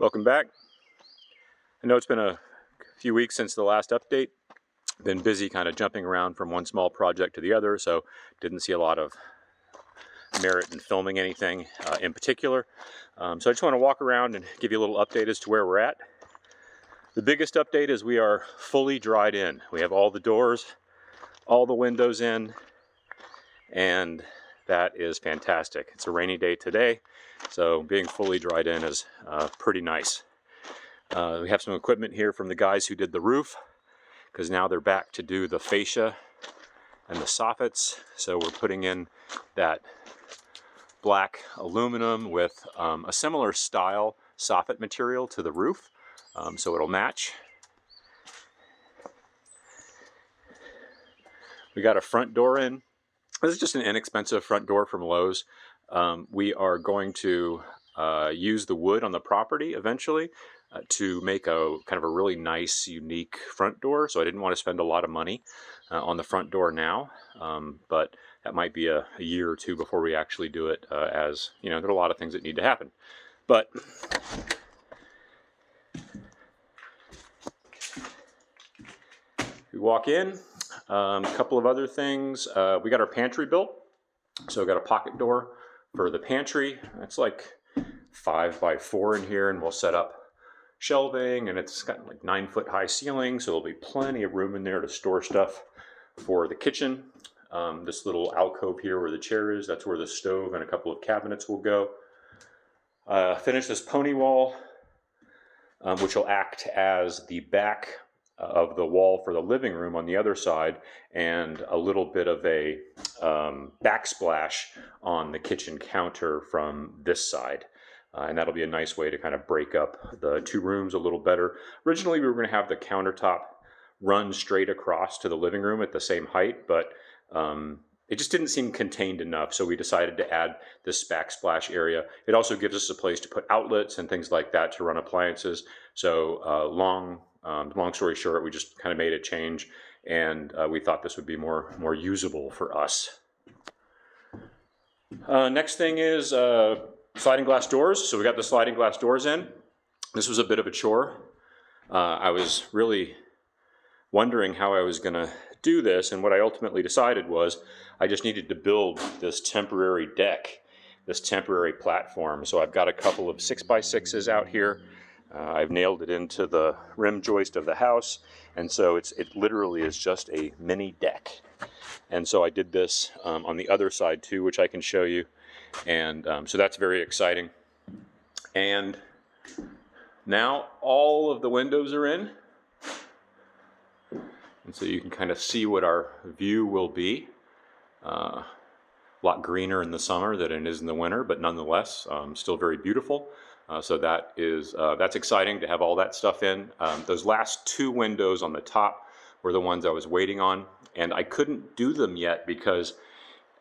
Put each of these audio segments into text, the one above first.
Welcome back. I know it's been a few weeks since the last update. Been busy kind of jumping around from one small project to the other, so didn't see a lot of merit in filming anything in particular. So I just want to walk around and give you a little update as to where we're at. The biggest update is we are fully dried in. We have all the doors, all the windows in, and that is fantastic. It's a rainy day today, so being fully dried in is pretty nice. We have some equipment here from the guys who did the roof, because now they're back to do the fascia and the soffits. So we're putting in that black aluminum with a similar style soffit material to the roof, so it'll match. We got a front door in. This is just an inexpensive front door from Lowe's. We are going to use the wood on the property eventually to make a kind of a really nice, unique front door. So I didn't want to spend a lot of money on the front door now, but that might be a year or two before we actually do it, as you know, there are a lot of things that need to happen. But we walk in. A couple of other things. We got our pantry built. So we got a pocket door for the pantry. It's like 5 by 4 in here, and we'll set up shelving, and it's got like 9-foot high ceiling, so there'll be plenty of room in there to store stuff for the kitchen. This little alcove here where the chair is, that's where the stove and a couple of cabinets will go. Finish this pony wall, which will act as the back of the wall for the living room on the other side, and a little bit of a backsplash on the kitchen counter from this side. And that'll be a nice way to kind of break up the two rooms a little better. Originally, we were going to have the countertop run straight across to the living room at the same height, but it just didn't seem contained enough, so we decided to add this backsplash area. It also gives us a place to put outlets and things like that to run appliances. So long story short, we just kind of made a change, and we thought this would be more usable for us. Next thing is sliding glass doors. So we got the sliding glass doors in. This was a bit of a chore. I was really wondering how I was going to do this, and what I ultimately decided was I just needed to build this temporary deck, this temporary platform. So I've got a couple of 6x6s out here. I've nailed it into the rim joist of the house, and so it literally is just a mini deck. And so I did this on the other side too, which I can show you, and so that's very exciting. And now all of the windows are in, and so you can kind of see what our view will be. A lot greener in the summer than it is in the winter, but nonetheless still very beautiful. So that's exciting to have all that stuff in. Those last 2 windows on the top were the ones I was waiting on, and I couldn't do them yet because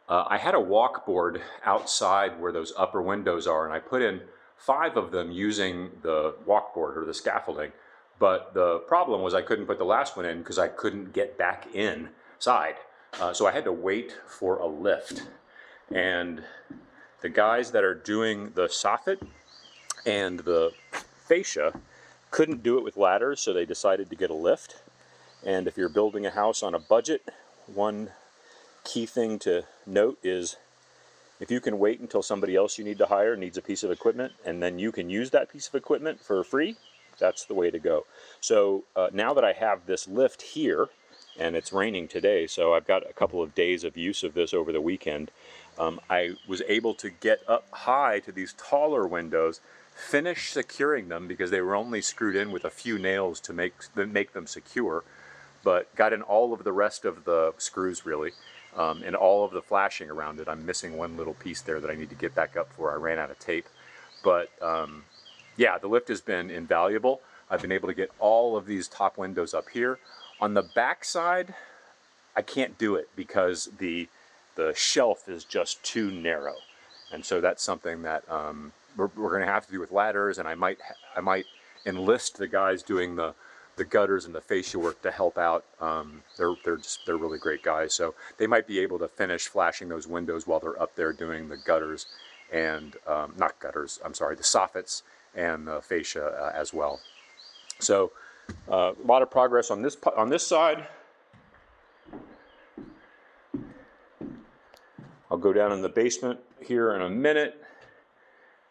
I had a walkboard outside where those upper windows are, and I put in 5 of them using the walkboard or the scaffolding. But the problem was I couldn't put the last one in because I couldn't get back inside. So I had to wait for a lift. And the guys that are doing the soffit and the fascia couldn't do it with ladders, so they decided to get a lift. And if you're building a house on a budget, one key thing to note is if you can wait until somebody else you need to hire needs a piece of equipment, and then you can use that piece of equipment for free, that's the way to go. So now that I have this lift here, and it's raining today, so I've got a couple of days of use of this over the weekend, I was able to get up high to these taller windows, finish securing them because they were only screwed in with a few nails to make them secure, but got in all of the rest of the screws really, and all of the flashing around it. I'm missing one little piece there that I need to get back up for. I ran out of tape. But yeah, the lift has been invaluable. I've been able to get all of these top windows up here. On the back side, I can't do it because the shelf is just too narrow. And so that's something that we're going to have to do with ladders, and I might enlist the guys doing the gutters and the fascia work to help out. They're really great guys, so they might be able to finish flashing those windows while they're up there doing the gutters and not gutters, I'm sorry, the soffits and the fascia as well. So a lot of progress on this side. I'll go down in the basement here in a minute.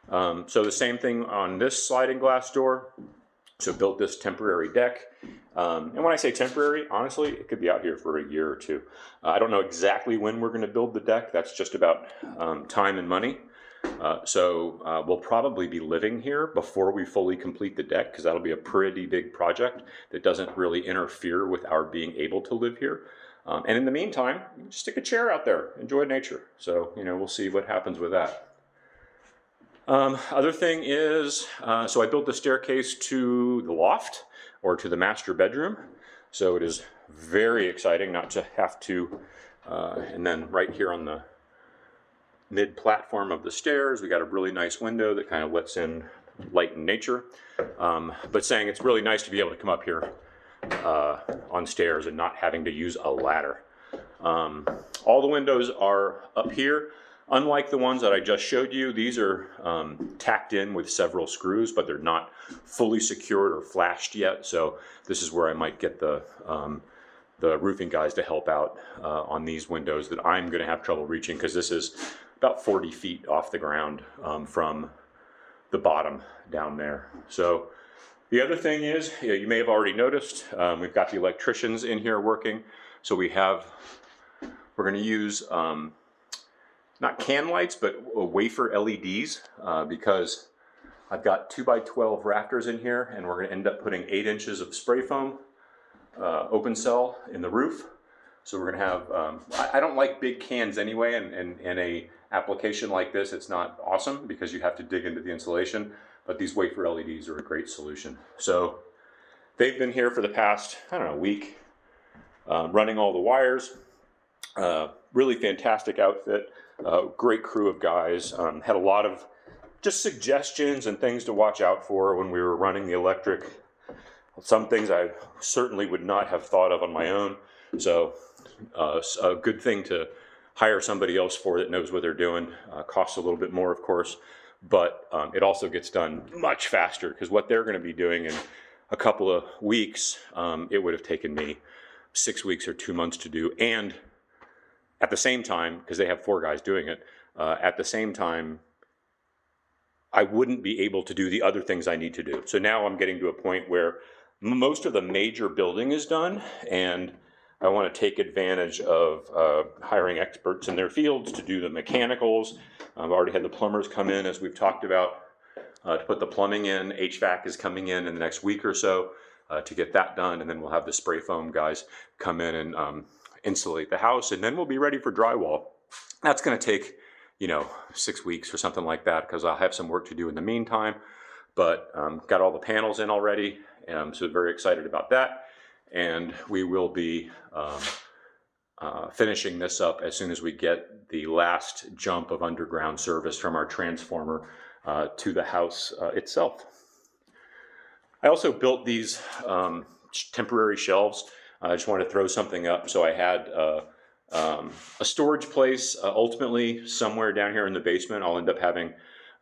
So the same thing on this sliding glass door. So built this temporary deck. And when I say temporary, honestly, it could be out here for a year or two. I don't know exactly when we're going to build the deck. That's just about time and money. So we'll probably be living here before we fully complete the deck, because that'll be a pretty big project that doesn't really interfere with our being able to live here. And in the meantime, just stick a chair out there, enjoy nature. So, you know, we'll see what happens with that. Other thing is, so I built the staircase to the loft, or to the master bedroom. So it is very exciting not to have to, and then right here on the mid platform of the stairs, we got a really nice window that kind of lets in light and nature. But saying it's really nice to be able to come up here on stairs and not having to use a ladder. All the windows are up here. Unlike the ones that I just showed you, these are tacked in with several screws, but they're not fully secured or flashed yet. So this is where I might get the roofing guys to help out on these windows that I'm going to have trouble reaching, because this is about 40 feet off the ground from the bottom down there. So the other thing is, you may have already noticed, we've got the electricians in here working. So we're going to use not can lights, but wafer LEDs, because I've got 2x12 rafters in here, and we're going to end up putting 8 inches of spray foam open cell in the roof. So we're going to have, I don't like big cans anyway, and in a application like this, it's not awesome because you have to dig into the insulation, but these wafer LEDs are a great solution. So they've been here for the past, I don't know, week, running all the wires. Really fantastic outfit. Great crew of guys. Had a lot of just suggestions and things to watch out for when we were running the electric. Some things I certainly would not have thought of on my own. So a good thing to hire somebody else for that knows what they're doing. Costs a little bit more, of course, but it also gets done much faster, because what they're going to be doing in a couple of weeks, it would have taken me 6 weeks or 2 months to do. And at the same time, because they have 4 guys doing it, at the same time, I wouldn't be able to do the other things I need to do. So now I'm getting to a point where most of the major building is done, and I want to take advantage of hiring experts in their fields to do the mechanicals. I've already had the plumbers come in, as we've talked about, to put the plumbing in. HVAC is coming in the next week or so to get that done, and then we'll have the spray foam guys come in and insulate the house, and then we'll be ready for drywall. That's going to take, 6 weeks or something like that, because I'll have some work to do in the meantime, but got all the panels in already, so very excited about that. And we will be finishing this up as soon as we get the last jump of underground service from our transformer to the house itself. I also built these temporary shelves. I just wanted to throw something up, so I had a storage place ultimately somewhere down here in the basement. I'll end up having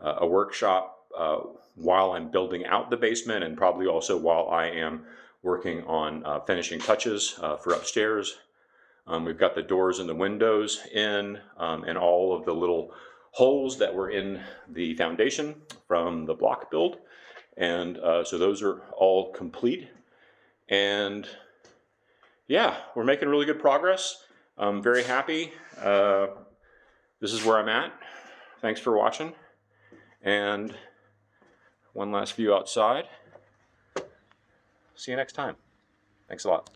a workshop while I'm building out the basement, and probably also while I am working on finishing touches for upstairs. We've got the doors and the windows in, and all of the little holes that were in the foundation from the block build. And so those are all complete. And yeah, we're making really good progress. I'm very happy. This is where I'm at. Thanks for watching. And one last view outside. See you next time. Thanks a lot.